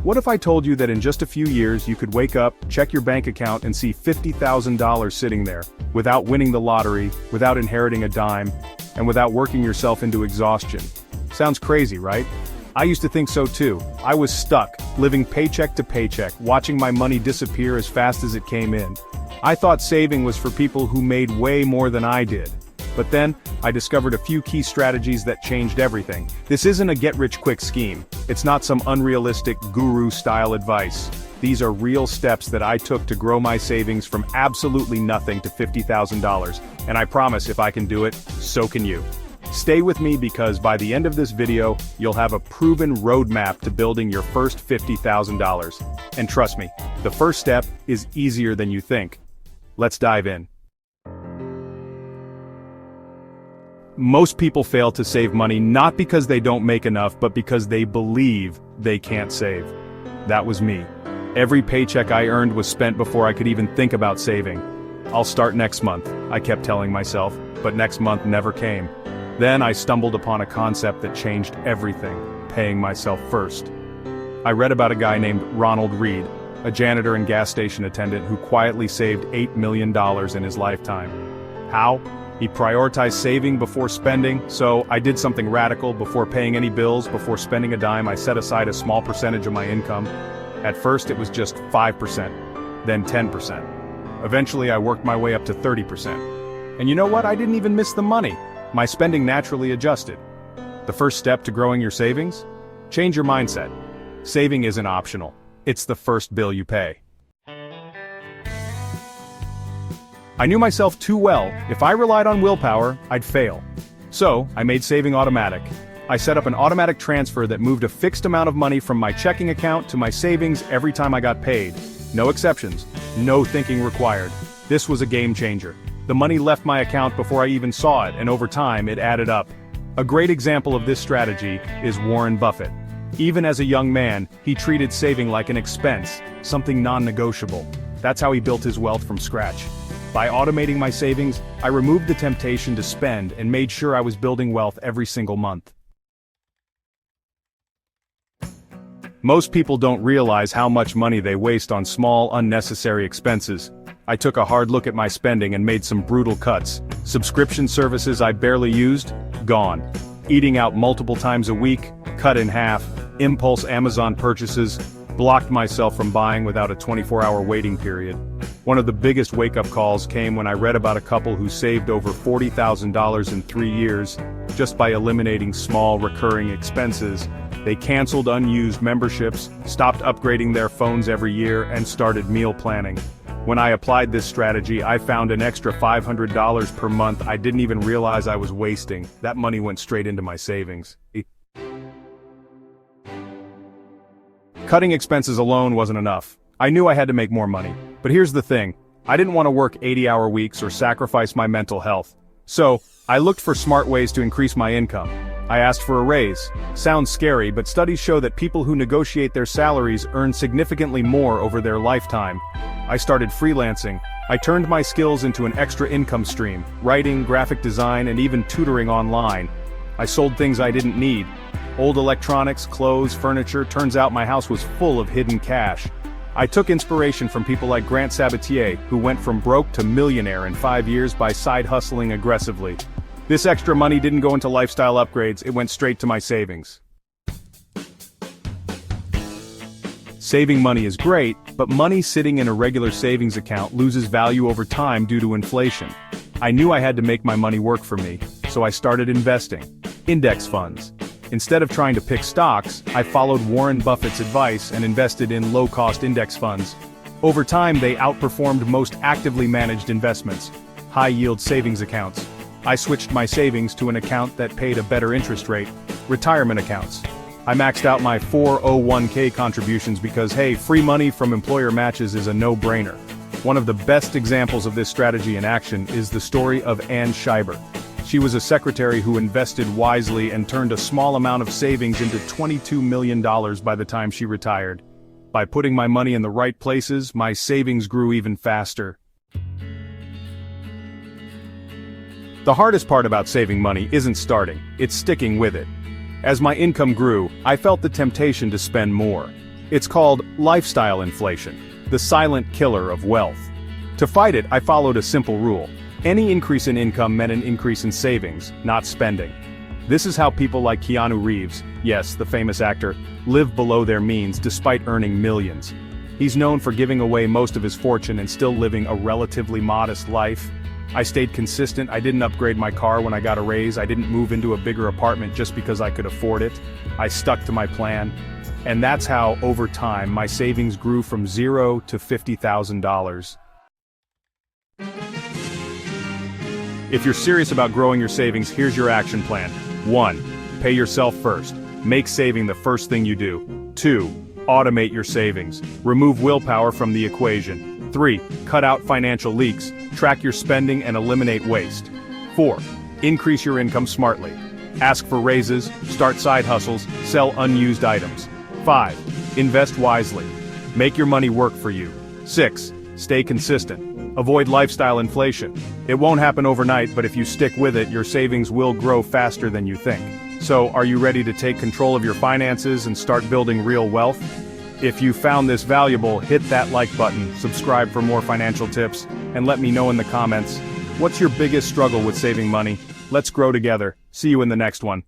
What if I told you that in just a few years you could wake up, check your bank account and see $50,000 sitting there, without winning the lottery, without inheriting a dime, and without working yourself into exhaustion? Sounds crazy, right? I used to think so too. I was stuck, living paycheck to paycheck, watching my money disappear as fast as it came in. I thought saving was for people who made way more than I did. But then, I discovered a few key strategies that changed everything. This isn't a get-rich-quick scheme. It's not some unrealistic guru-style advice. These are real steps that I took to grow my savings from absolutely nothing to $50,000. And I promise if I can do it, so can you. Stay with me because by the end of this video, you'll have a proven roadmap to building your first $50,000. And trust me, the first step is easier than you think. Let's dive in. Most people fail to save money not because they don't make enough, but because they believe they can't save. That was me. Every paycheck I earned was spent before I could even think about saving. I'll start next month, I kept telling myself, but next month never came. Then I stumbled upon a concept that changed everything: paying myself first. I read about a guy named Ronald Read, a janitor and gas station attendant who quietly saved $8 million in his lifetime. How? He prioritized saving before spending, so I did something radical. Before paying any bills, before spending a dime, I set aside a small percentage of my income. At first it was just 5%, then 10%. Eventually I worked my way up to 30%. And you know what? I didn't even miss the money. My spending naturally adjusted. The first step to growing your savings? Change your mindset. Saving isn't optional. It's the first bill you pay. I knew myself too well. If I relied on willpower, I'd fail. So, I made saving automatic. I set up an automatic transfer that moved a fixed amount of money from my checking account to my savings every time I got paid. No exceptions. No thinking required. This was a game changer. The money left my account before I even saw it, and over time it added up. A great example of this strategy is Warren Buffett. Even as a young man, he treated saving like an expense, something non-negotiable. That's how he built his wealth from scratch. By automating my savings, I removed the temptation to spend and made sure I was building wealth every single month. Most people don't realize how much money they waste on small, unnecessary expenses. I took a hard look at my spending and made some brutal cuts. Subscription services I barely used? Gone. Eating out multiple times a week? Cut in half. Impulse Amazon purchases? Blocked myself from buying without a 24-hour waiting period. One of the biggest wake-up calls came when I read about a couple who saved over $40,000 in 3 years, just by eliminating small recurring expenses. They canceled unused memberships, stopped upgrading their phones every year, and started meal planning. When I applied this strategy, I found an extra $500 per month I didn't even realize I was wasting. That money went straight into my savings. Cutting expenses alone wasn't enough. I knew I had to make more money. But here's the thing. I didn't want to work 80-hour weeks or sacrifice my mental health. So, I looked for smart ways to increase my income. I asked for a raise. Sounds scary, but studies show that people who negotiate their salaries earn significantly more over their lifetime. I started freelancing. I turned my skills into an extra income stream: writing, graphic design, and even tutoring online. I sold things I didn't need. Old electronics, clothes, furniture. Turns out my house was full of hidden cash. I took inspiration from people like Grant Sabatier, who went from broke to millionaire in 5 years by side hustling aggressively. This extra money didn't go into lifestyle upgrades, it went straight to my savings. Saving money is great, but money sitting in a regular savings account loses value over time due to inflation. I knew I had to make my money work for me, so I started investing. Index funds. Instead of trying to pick stocks, I followed Warren Buffett's advice and invested in low-cost index funds. Over time, they outperformed most actively managed investments, high-yield savings accounts. I switched my savings to an account that paid a better interest rate, retirement accounts. I maxed out my 401k contributions because, hey, free money from employer matches is a no-brainer. One of the best examples of this strategy in action is the story of Ann Scheiber. She was a secretary who invested wisely and turned a small amount of savings into $22 million by the time she retired. By putting my money in the right places, my savings grew even faster. The hardest part about saving money isn't starting, it's sticking with it. As my income grew, I felt the temptation to spend more. It's called lifestyle inflation, the silent killer of wealth. To fight it, I followed a simple rule. Any increase in income meant an increase in savings, not spending. This is how people like Keanu Reeves, yes, the famous actor, live below their means despite earning millions. He's known for giving away most of his fortune and still living a relatively modest life. I stayed consistent. I didn't upgrade my car when I got a raise. I didn't move into a bigger apartment just because I could afford it. I stuck to my plan. And that's how, over time, my savings grew from $0 to $50,000. If you're serious about growing your savings, here's your action plan. 1. Pay yourself first. Make saving the first thing you do. 2. Automate your savings. Remove willpower from the equation. 3. Cut out financial leaks. Track your spending and eliminate waste. 4. Increase your income smartly. Ask for raises, start side hustles, sell unused items. 5. Invest wisely. Make your money work for you. 6. Stay consistent. Avoid lifestyle inflation. It won't happen overnight, but if you stick with it, your savings will grow faster than you think. So, are you ready to take control of your finances and start building real wealth? If you found this valuable, hit that like button, subscribe for more financial tips, and let me know in the comments, what's your biggest struggle with saving money? Let's grow together. See you in the next one.